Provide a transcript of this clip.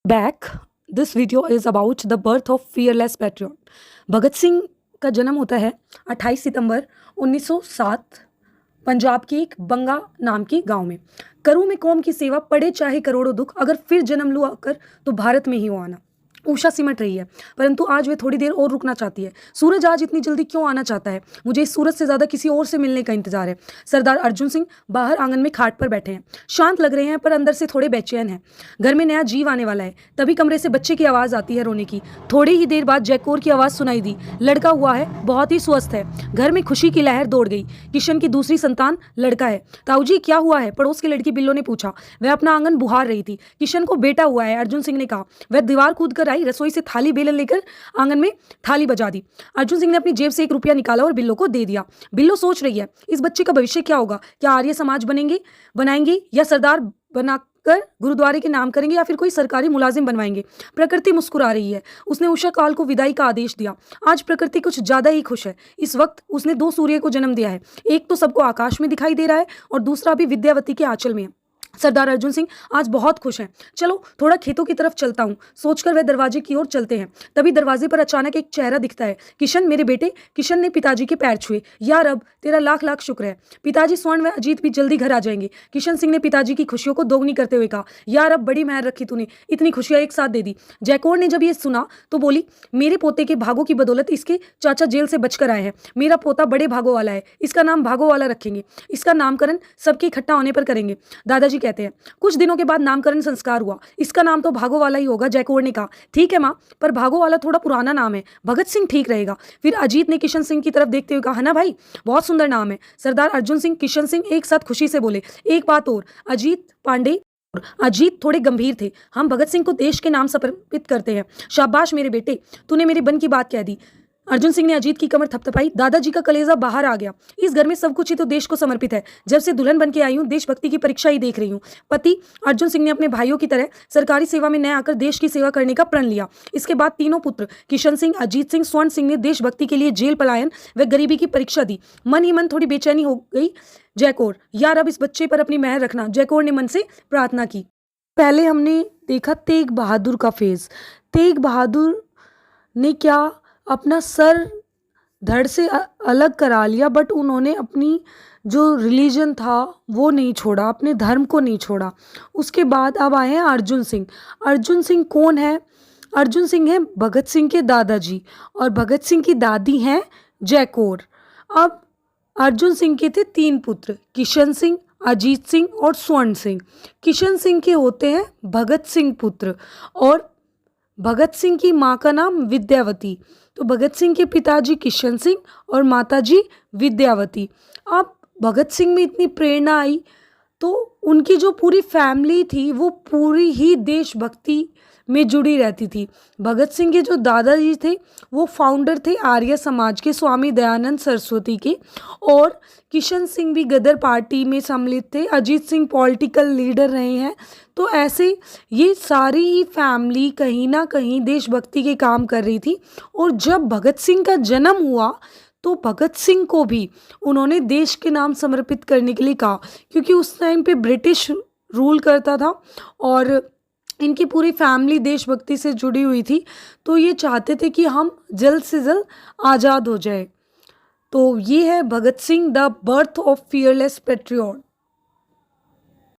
Back this video is about the birth of fearless patriot. Bhagat Singh का जन्म होता है 28 सितंबर 1907 पंजाब के एक बंगा नाम के गांव में। करूँ मैं कौम की सेवा, पड़े चाहे करोड़ों दुख, अगर फिर जन्म लूँ आकर तो भारत में ही हो आना। उषा सिमट रही है, परंतु आज वे थोड़ी देर और रुकना चाहती है। सूरज आज इतनी जल्दी क्यों आना चाहता है? मुझे इस सूरज से ज़्यादा किसी और से मिलने का इंतजार है। सरदार अर्जुन सिंह बाहर आंगन में खाट पर बैठे हैं, शांत लग रहे हैं पर अंदर से थोड़े बेचैन हैं। घर में नया जीव आने वाला है। तभी कमरे से बच्चे की आवाज़ आती है रोने की। थोड़ी ही देर बाद जयकौर की आवाज़ सुनाई दी। लड़का हुआ है, बहुत ही स्वस्थ है। घर में खुशी की लहर दौड़ गई। किशन की दूसरी संतान लड़का है। ताऊ जी क्या हुआ है? पड़ोस की लड़की बिल्लो ने पूछा। वह अपना आंगन बुहार रही थी। किशन को बेटा हुआ है, अर्जुन सिंह ने कहा। वह दीवार कूद कर आई, रसोई से थाली बेलन लेकर आंगन में थाली बजा दी। अर्जुन सिंह ने अपनी जेब से 1 रुपया निकाला और बिल्लो को दे दिया। बिल्लो सोच रही है, इस बच्चे का भविष्य क्या होगा? क्या आर्य समाज बनाएंगे या सरदार बनाकर गुरुद्वारे के नाम करेंगे या फिर कोई सरकारी मुलाजिम बनवाएंगे? प्रकृति मुस्कुरा रही है। उसने उषा काल को विदाई का आदेश दिया। आज प्रकृति कुछ ज्यादा ही खुश है। इस वक्त उसने 2 सूर्य को जन्म दिया है। एक तो सबको आकाश में दिखाई दे रहा है और दूसरा भी विद्यावती के आंचल में है। सरदार अर्जुन सिंह आज बहुत खुश हैं। चलो थोड़ा खेतों की तरफ चलता हूँ, सोचकर वह दरवाजे की ओर चलते हैं। तभी दरवाजे पर अचानक एक चेहरा दिखता है। किशन, मेरे बेटे। किशन ने पिताजी के पैर छुए। यार अब तेरा लाख लाख शुक्र है। पिताजी स्वर्ण व अजीत भी जल्दी घर आ जाएंगे। किशन सिंह ने पिताजी की खुशियों को दोगुनी करते हुए कहा, यार अब बड़ी मेहर रखी तूने, इतनी खुशियां एक साथ दे दी। जयकौर ने जब ये सुना तो बोली, मेरे पोते के भागों की बदौलत इसके चाचा जेल से बचकर आए हैं। मेरा पोता बड़े भागों वाला है, इसका नाम भागों वाला रखेंगे। इसका नामकरण सबके इकट्ठा होने पर करेंगे। दादाजी कहते हैं। कुछ दिनों के बाद नामकरण संस्कार हुआ। इसका नाम तो भागो वाला ही होगा। जयकौर ने कहा, ठीक है माँ, पर भागो वाला थोड़ा पुराना नाम है, भगत सिंह ठीक रहेगा। फिर अजीत ने किशन सिंह की तरफ देखते हुए कहा, है ना भाई, बहुत सुंदर नाम है। सरदार अर्जुन सिंह, किशन सिंह एक साथ खुशी से बोले, एक बात और, अजीत थोड़े गंभीर थे। हम भगत सिंह को देश के नाम समर्पित करते हैं। शाबाश मेरे बेटे, तूने मेरे मन की बात कह दी। अर्जुन सिंह ने अजीत की कमर थपथपाई। दादाजी का कलेजा बाहर आ गया। इस घर में सब कुछ ही तो देश को समर्पित है। जब से दुल्हन बन के आई हूँ, देशभक्ति की परीक्षा ही देख रही हूँ। पति अर्जुन सिंह ने अपने भाइयों की तरह सरकारी सेवा में न आकर देश की सेवा करने का प्रण लिया। इसके बाद तीनों पुत्र किशन सिंह, अजीत सिंह, स्वर्ण सिंह ने देशभक्ति के लिए जेल पलायन व गरीबी की परीक्षा दी। मन ही मन थोड़ी बेचैनी हो गई। जयकौर, यार अब इस बच्चे पर अपनी मेहर रखना। जयकौर ने मन से प्रार्थना की। पहले हमने देखा तेग बहादुर का फेज। तेग बहादुर ने क्या अपना सर धड़ से अलग करा लिया, बट उन्होंने अपनी जो रिलीजन था वो नहीं छोड़ा, अपने धर्म को नहीं छोड़ा। उसके बाद अब आए हैं अर्जुन सिंह। अर्जुन सिंह कौन है? अर्जुन सिंह है भगत सिंह के दादाजी और भगत सिंह की दादी हैं जयकौर। अब अर्जुन सिंह के थे 3 पुत्र, किशन सिंह, अजीत सिंह और स्वर्ण सिंह। किशन सिंह के होते हैं भगत सिंह पुत्र और भगत सिंह की माँ का नाम विद्यावती। तो भगत सिंह के पिताजी किशन सिंह और माताजी विद्यावती। अब भगत सिंह में इतनी प्रेरणा आई तो उनकी जो पूरी फैमिली थी वो पूरी ही देशभक्ति में जुड़ी रहती थी। भगत सिंह के जो दादाजी थे वो फाउंडर थे आर्य समाज के, स्वामी दयानंद सरस्वती के। और किशन सिंह भी गदर पार्टी में सम्मिलित थे। अजीत सिंह पॉलिटिकल लीडर रहे हैं। तो ऐसे ये सारी ही फैमिली कहीं ना कहीं देशभक्ति के काम कर रही थी। और जब भगत सिंह का जन्म हुआ तो भगत सिंह को भी उन्होंने देश के नाम समर्पित करने के लिए कहा, क्योंकि उस टाइम पे ब्रिटिश रूल करता था और इनकी पूरी फैमिली देशभक्ति से जुड़ी हुई थी। तो ये चाहते थे कि हम जल्द से जल्द आज़ाद हो जाए। तो ये है Bhagat Singh, the birth of fearless patriot.